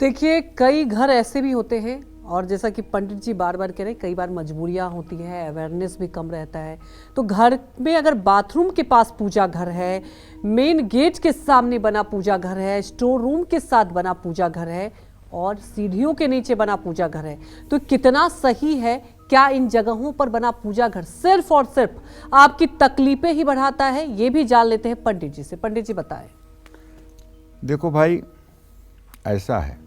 देखिए, कई घर ऐसे भी होते हैं और जैसा कि पंडित जी बार बार कह रहे हैं, कई बार मजबूरियां होती हैं, अवेयरनेस भी कम रहता है। तो घर में अगर बाथरूम के पास पूजा घर है, मेन गेट के सामने बना पूजा घर है, स्टोर रूम के साथ बना पूजा घर है और सीढ़ियों के नीचे बना पूजा घर है, तो कितना सही है? क्या इन जगहों पर बना पूजा घर सिर्फ और सिर्फ आपकी तकलीफें ही बढ़ाता है? ये भी जान लेते हैं पंडित जी से। पंडित जी बताएं। देखो भाई, ऐसा है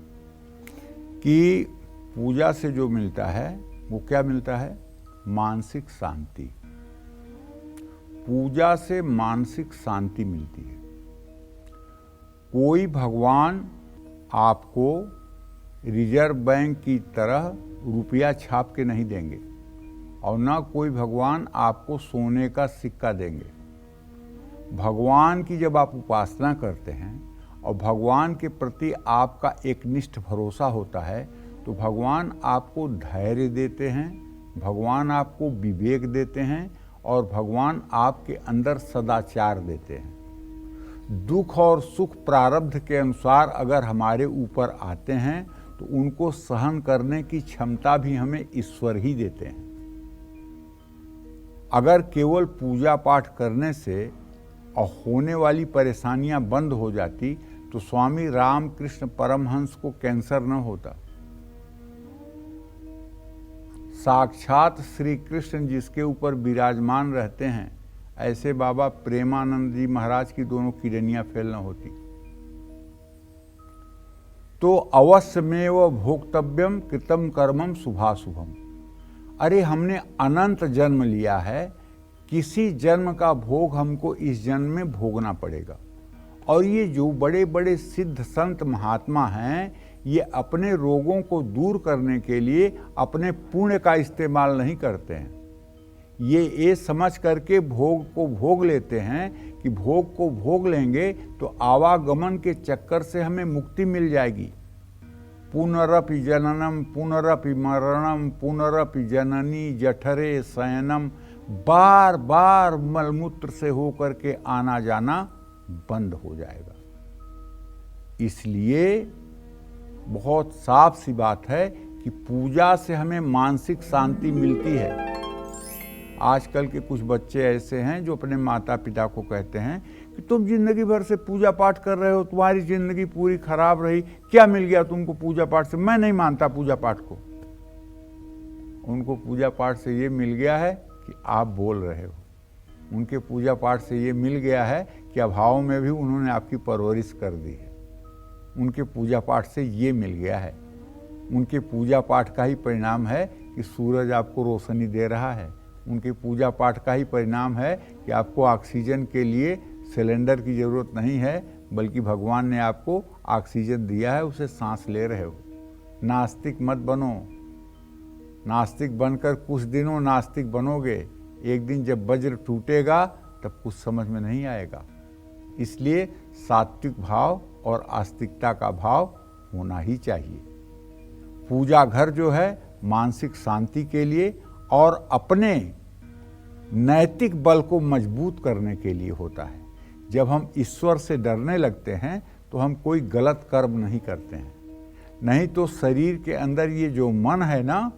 कि पूजा से जो मिलता है वो क्या मिलता है? मानसिक शांति। पूजा से मानसिक शांति मिलती है। कोई भगवान आपको रिजर्व बैंक की तरह रुपया छाप के नहीं देंगे और ना कोई भगवान आपको सोने का सिक्का देंगे। भगवान की जब आप उपासना करते हैं और भगवान के प्रति आपका एक निष्ठ भरोसा होता है तो भगवान आपको धैर्य देते हैं, भगवान आपको विवेक देते हैं और भगवान आपके अंदर सदाचार देते हैं। दुख और सुख प्रारब्ध के अनुसार अगर हमारे ऊपर आते हैं तो उनको सहन करने की क्षमता भी हमें ईश्वर ही देते हैं। अगर केवल पूजा पाठ करने से और होने वाली परेशानियां बंद हो जाती तो स्वामी रामकृष्ण परमहंस को कैंसर न होता। साक्षात श्री कृष्ण जिसके ऊपर विराजमान रहते हैं, ऐसे बाबा प्रेमानंद जी महाराज की दोनों किडनियां फेल न होती। तो अवश्यमेव भोक्तव्यम कृतम कर्मम शुभाशुभम। अरे हमने अनंत जन्म लिया है, किसी जन्म का भोग हमको इस जन्म में भोगना पड़ेगा। और ये जो बड़े बड़े सिद्ध संत महात्मा हैं, ये अपने रोगों को दूर करने के लिए अपने पुण्य का इस्तेमाल नहीं करते हैं। ये समझ करके भोग को भोग लेते हैं कि भोग को भोग लेंगे तो आवागमन के चक्कर से हमें मुक्ति मिल जाएगी। पुनरपि जननम पुनरपि मरणम पुनरपि जननी जठरे शयनम। बार बार मलमूत्र से होकर के आना जाना बंद हो जाएगा। इसलिए बहुत साफ सी बात है कि पूजा से हमें मानसिक शांति मिलती है। आजकल के कुछ बच्चे ऐसे हैं जो अपने माता पिता को कहते हैं कि तुम जिंदगी भर से पूजा पाठ कर रहे हो, तुम्हारी जिंदगी पूरी खराब रही, क्या मिल गया तुमको पूजा पाठ से? मैं नहीं मानता पूजा पाठ को। उनको पूजा पाठ से ये मिल गया है कि आप बोल रहे हो। उनके पूजा पाठ से ये मिल गया है कि अभाव में भी उन्होंने आपकी परवरिश कर दी है। उनके पूजा पाठ से ये मिल गया है। उनके पूजा पाठ का ही परिणाम है कि सूरज आपको रोशनी दे रहा है। उनके पूजा पाठ का ही परिणाम है कि आपको ऑक्सीजन के लिए सिलेंडर की ज़रूरत नहीं है, बल्कि भगवान ने आपको ऑक्सीजन दिया है, उसे सांस ले रहे हो। नास्तिक मत बनो। नास्तिक बनकर कुछ दिनों नास्तिक बनोगे, एक दिन जब वज्र टूटेगा तब कुछ समझ में नहीं आएगा। इसलिए सात्विक भाव और आस्तिकता का भाव होना ही चाहिए। पूजा घर जो है मानसिक शांति के लिए और अपने नैतिक बल को मजबूत करने के लिए होता है। जब हम ईश्वर से डरने लगते हैं तो हम कोई गलत कर्म नहीं करते हैं। नहीं तो शरीर के अंदर ये जो मन है ना,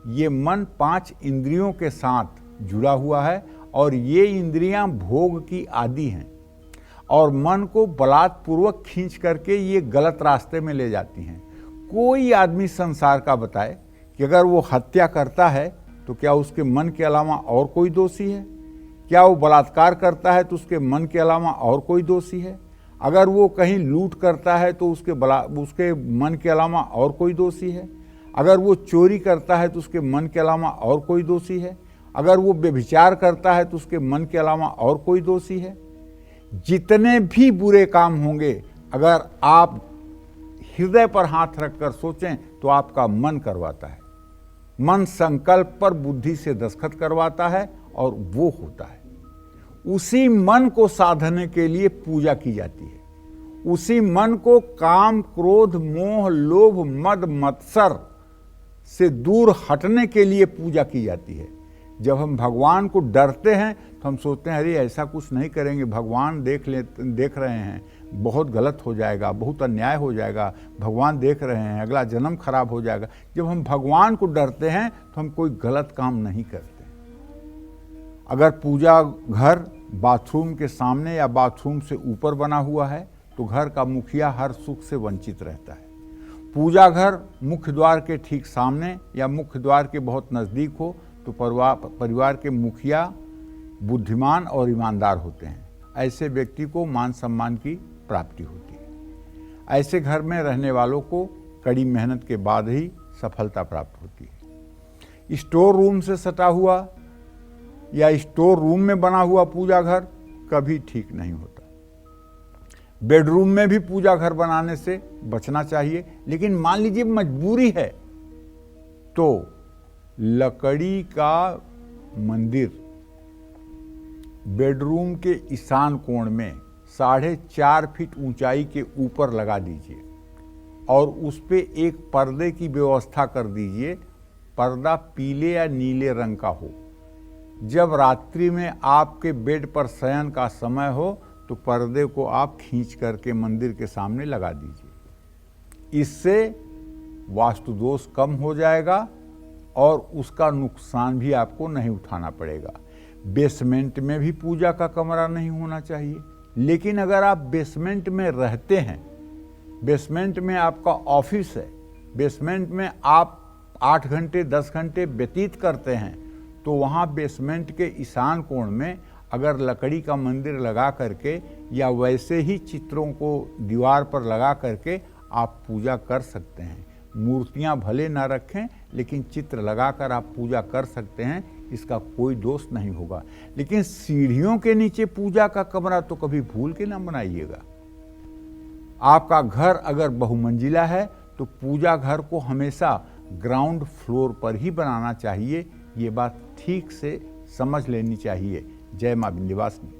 ये मन 5 इंद्रियों के साथ जुड़ा हुआ है और ये इंद्रियां भोग की आदि हैं और मन को बलात्पूर्वक खींच करके ये गलत रास्ते में ले जाती हैं। कोई आदमी संसार का बताए कि अगर वो हत्या करता है तो क्या उसके मन के अलावा और कोई दोषी है? क्या वो बलात्कार करता है तो उसके मन के अलावा और कोई दोषी है? अगर वो कहीं लूट करता है तो उसके मन के अलावा और कोई दोषी है? अगर वो चोरी करता है तो उसके मन के अलावा और कोई दोषी है? अगर वो व्यभिचार करता है तो उसके मन के अलावा और कोई दोषी है? जितने भी बुरे काम होंगे, अगर आप हृदय पर हाथ रखकर सोचें तो आपका मन करवाता है। मन संकल्प पर बुद्धि से दस्तखत करवाता है और वो होता है। उसी मन को साधने के लिए पूजा की जाती है। उसी मन को काम, क्रोध, मोह, लोभ, मद, मत्सर से दूर हटने के लिए पूजा की जाती है। जब हम भगवान को डरते हैं तो हम सोचते हैं अरे ऐसा कुछ नहीं करेंगे, भगवान देख रहे हैं, बहुत गलत हो जाएगा, बहुत अन्याय हो जाएगा, भगवान देख रहे हैं, अगला जन्म खराब हो जाएगा। जब हम भगवान को डरते हैं तो हम कोई गलत काम नहीं करते। अगर पूजा घर बाथरूम के सामने या बाथरूम से ऊपर बना हुआ है तो घर का मुखिया हर सुख से वंचित रहता है। पूजा घर मुख्य द्वार के ठीक सामने या मुख्य द्वार के बहुत नज़दीक हो तो परिवार के मुखिया बुद्धिमान और ईमानदार होते हैं। ऐसे व्यक्ति को मान सम्मान की प्राप्ति होती है। ऐसे घर में रहने वालों को कड़ी मेहनत के बाद ही सफलता प्राप्त होती है। स्टोर रूम से सटा हुआ या स्टोर रूम में बना हुआ पूजा घर कभी ठीक नहीं होता। बेडरूम में भी पूजा घर बनाने से बचना चाहिए, लेकिन मान लीजिए मजबूरी है तो लकड़ी का मंदिर बेडरूम के ईशान कोण में 4.5 फीट ऊंचाई के ऊपर लगा दीजिए और उस पे एक पर्दे की व्यवस्था कर दीजिए। पर्दा पीले या नीले रंग का हो। जब रात्रि में आपके बेड पर शयन का समय हो तो पर्दे को आप खींच करके मंदिर के सामने लगा दीजिए। इससे वास्तु दोष कम हो जाएगा और उसका नुकसान भी आपको नहीं उठाना पड़ेगा। बेसमेंट में भी पूजा का कमरा नहीं होना चाहिए, लेकिन अगर आप बेसमेंट में रहते हैं, बेसमेंट में आपका ऑफिस है, बेसमेंट में आप 8 घंटे 10 घंटे व्यतीत करते हैं, तो वहाँ बेसमेंट के ईशान कोण में अगर लकड़ी का मंदिर लगा करके या वैसे ही चित्रों को दीवार पर लगा करके आप पूजा कर सकते हैं। मूर्तियां भले ना रखें, लेकिन चित्र लगाकर आप पूजा कर सकते हैं, इसका कोई दोष नहीं होगा। लेकिन सीढ़ियों के नीचे पूजा का कमरा तो कभी भूल के ना बनाइएगा। आपका घर अगर बहुमंजिला है तो पूजा घर को हमेशा ग्राउंड फ्लोर पर ही बनाना चाहिए। ये बात ठीक से समझ लेनी चाहिए। जय मां विंध्यवासिनी।